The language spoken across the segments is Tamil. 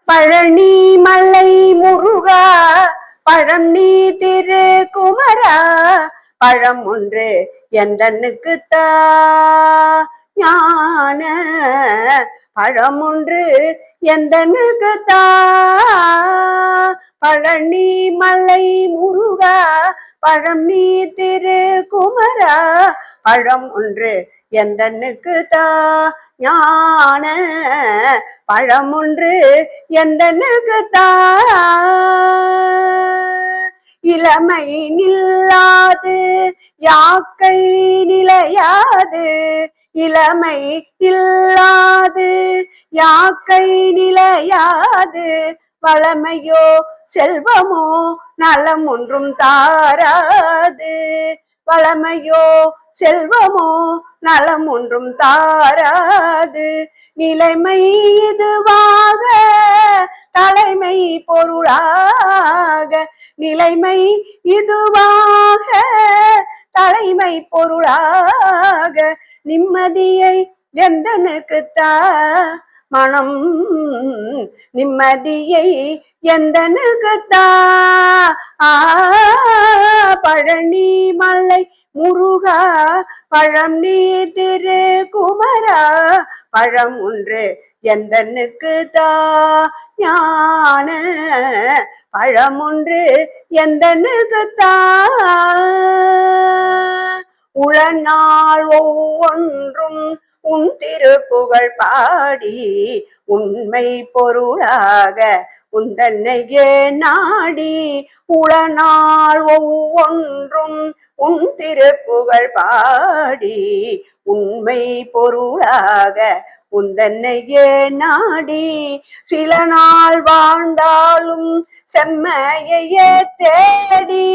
பழனி மலை முருகா பழம் நீ திரு குமரா பழம் ஒன்று எந்தனுக்கு தா ஞான பழம் ஒன்று எந்தனுக்கு தா பழனி மலை முருகா பழம் நீ திரு குமரா பழம் ஒன்று எந்தனுக்கு தா ஞான பழம் ஒன்று எந்தனுக்கு தா இளமை நில்லாது யாக்கை நிலையாது இளமை இல்லாது யாக்கை நிலையாது வளமையோ செல்வமோ நலம் ஒன்றும் தாராது வளமையோ செல்வமோ நலம் ஒன்றும் தாராது நிலைமை இதுவாக தலைமை பொருளாக நிலைமை இதுவாக தலைமை பொருளாக நிம்மதியை எந்தனுக்கு தா மனம் நிம்மதியை எந்தனுக்கு தா பழனி மலை முருகா பழம் நீ திரு குமரா பழம் ஒன்று எந்தனுக்கு தா ஞான பழம் ஒன்று எந்தனுக்கு தா உளநாள் ஒவ்வொன்றும் உன் திருப்புகழ் பாடி உண்மை பொருளாக உந்தன்னையே நாடி உளநாள் ஒவ்வொன்றும் உன் திருப்புகழ் பாடி உண்மை பொருளாக உந்தன்னையே நாடி சில நாள் வாழ்ந்தாலும் செம்மையே தேடி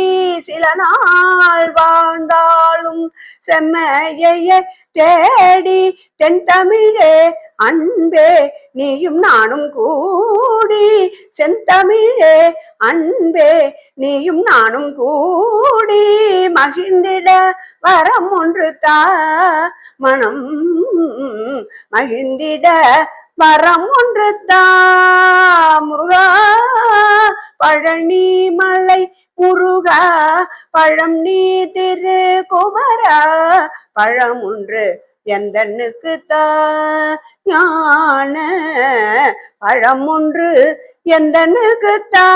சில நாள் வாழ்ந்தாலும் செம்மையே தேடி தென் தமிழே அன்பே நீயும் நானும் கூடி செந்தமிழே அன்பே நீயும் நானும் கூடி மகிழ்ந்திட வரம் ஒன்று தா மனம் மகிழ்ந்திட வரம் ஒன்று தா முருகா பழனி மலை முருகா பழம் நீ திரு குமரா பழம் ஒன்று எந்தனுக்கு தா ஞான பழம் ஒன்று எந்தனுக்கு தா